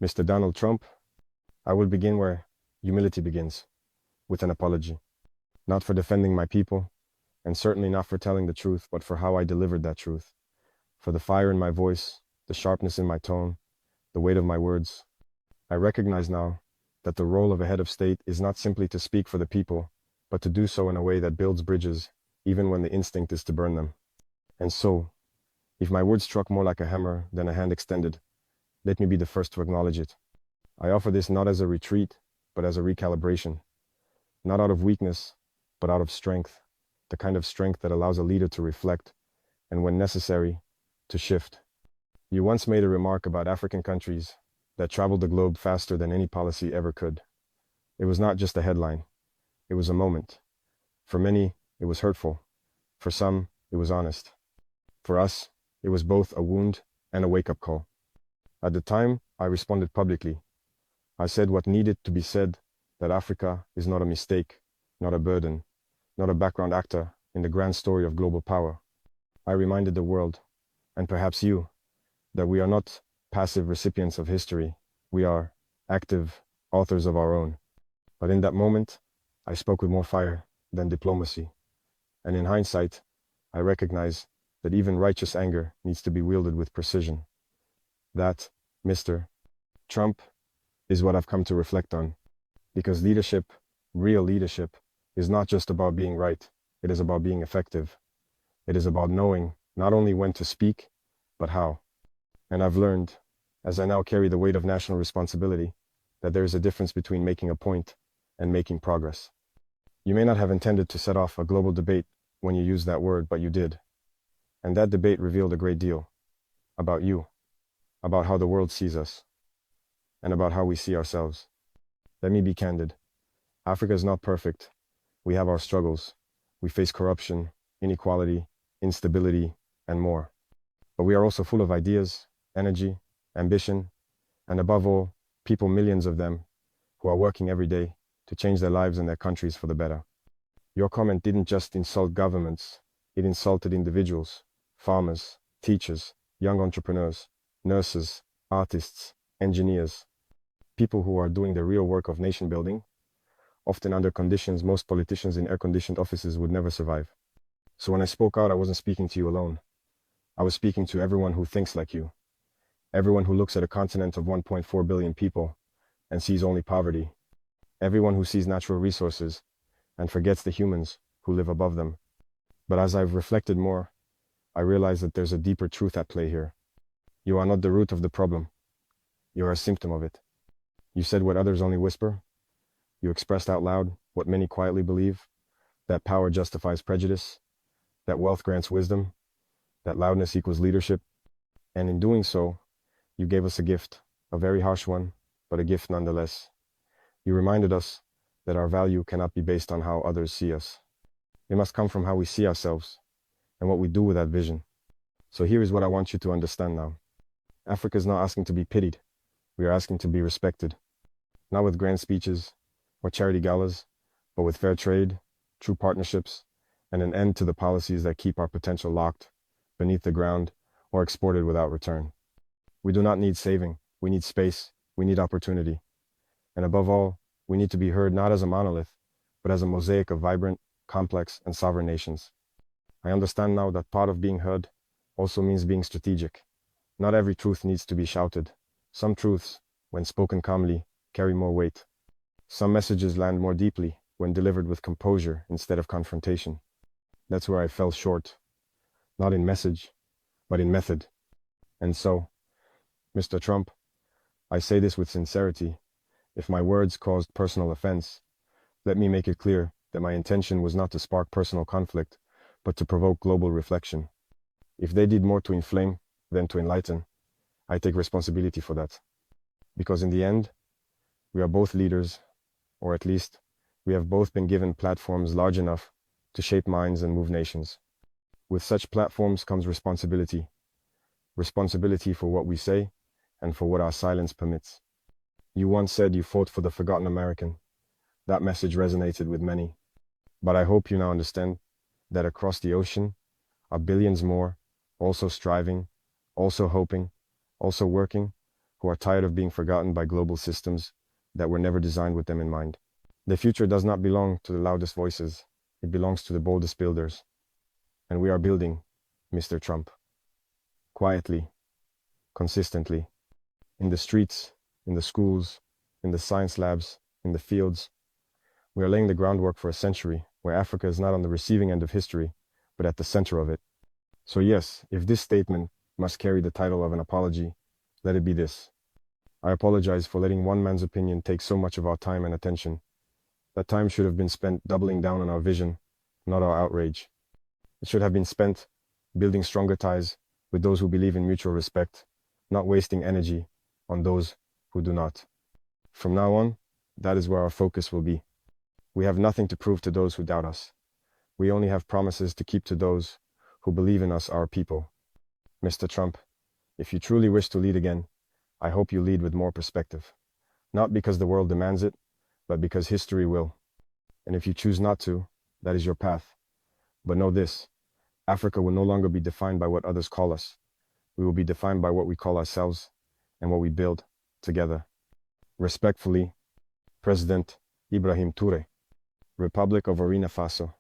Mr. Donald Trump, I will begin where humility begins, with an apology. Not for defending my people, and certainly not for telling the truth, but for how I delivered that truth. For the fire in my voice, the sharpness in my tone, the weight of my words. I recognize now that the role of a head of state is not simply to speak for the people, but to do so in a way that builds bridges, even when the instinct is to burn them. And so, if my words struck more like a hammer than a hand extended, let me be the first to acknowledge it. I offer this not as a retreat, but as a recalibration. Not out of weakness, but out of strength, the kind of strength that allows a leader to reflect, and when necessary, to shift. You once made a remark about African countries that traveled the globe faster than any policy ever could. It was not just a headline. It was a moment. For many, it was hurtful. For some, it was honest. For us, it was both a wound and a wake-up call. At the time, I responded publicly. I said what needed to be said, that Africa is not a mistake, not a burden, not a background actor in the grand story of global power. I reminded the world, and perhaps you, that we are not passive recipients of history. We are active authors of our own. But in that moment, I spoke with more fire than diplomacy. And in hindsight, I recognize that even righteous anger needs to be wielded with precision. That, Mr. Trump, is what I've come to reflect on. Because leadership, real leadership, is not just about being right. It is about being effective. It is about knowing not only when to speak, but how. And I've learned, as I now carry the weight of national responsibility, that there is a difference between making a point and making progress. You may not have intended to set off a global debate when you used that word, but you did. And that debate revealed a great deal about you, about how the world sees us, and about how we see ourselves. Let me be candid. Africa is not perfect. We have our struggles. We face corruption, inequality, instability, and more. But we are also full of ideas, energy, ambition, and above all, people, millions of them, who are working every day to change their lives and their countries for the better. Your comment didn't just insult governments, it insulted individuals, farmers, teachers, young entrepreneurs, nurses, artists, engineers, people who are doing the real work of nation building, often under conditions most politicians in air-conditioned offices would never survive. So when I spoke out, I wasn't speaking to you alone. I was speaking to everyone who thinks like you, everyone who looks at a continent of 1.4 billion people and sees only poverty, everyone who sees natural resources and forgets the humans who live above them. But as I've reflected more, I realize that there's a deeper truth at play here. You are not the root of the problem. You are a symptom of it. You said what others only whisper. You expressed out loud what many quietly believe, that power justifies prejudice, that wealth grants wisdom, that loudness equals leadership. And in doing so, you gave us a gift, a very harsh one, but a gift nonetheless. You reminded us that our value cannot be based on how others see us. It must come from how we see ourselves and what we do with that vision. So here is what I want you to understand now. Africa is not asking to be pitied. We are asking to be respected. Not with grand speeches or charity galas, but with fair trade, true partnerships, and an end to the policies that keep our potential locked beneath the ground or exported without return. We do not need saving. We need space. We need opportunity. And above all, we need to be heard not as a monolith, but as a mosaic of vibrant, complex, and sovereign nations. I understand now that part of being heard also means being strategic. Not every truth needs to be shouted. Some truths, when spoken calmly, carry more weight. Some messages land more deeply when delivered with composure instead of confrontation. That's where I fell short. Not in message, but in method. And so, Mr. Trump, I say this with sincerity. If my words caused personal offense, let me make it clear that my intention was not to spark personal conflict, but to provoke global reflection. If they did more to inflame than to enlighten, I take responsibility for that. Because in the end, we are both leaders, or at least, we have both been given platforms large enough to shape minds and move nations. With such platforms comes responsibility. Responsibility for what we say and for what our silence permits. You once said you fought for the forgotten American. That message resonated with many. But I hope you now understand that across the ocean are billions more, also striving, also hoping, also working, who are tired of being forgotten by global systems that were never designed with them in mind. The future does not belong to the loudest voices. It belongs to the boldest builders. And we are building, Mr. Trump. Quietly, consistently, in the streets, in the schools, in the science labs, in the fields. We are laying the groundwork for a century where Africa is not on the receiving end of history, but at the center of it. So yes, if this statement must carry the title of an apology, let it be this. I apologize for letting one man's opinion take so much of our time and attention. That time should have been spent doubling down on our vision, not our outrage. It should have been spent building stronger ties with those who believe in mutual respect, not wasting energy on those who do not. From now on, that is where our focus will be. We have nothing to prove to those who doubt us. We only have promises to keep to those who believe in us, our people. Mr. Trump, if you truly wish to lead again, I hope you lead with more perspective. Not because the world demands it, but because history will. And if you choose not to, that is your path. But know this, Africa will no longer be defined by what others call us. We will be defined by what we call ourselves and what we build together. Respectfully, President Ibrahim Traore, Republic of Burkina Faso.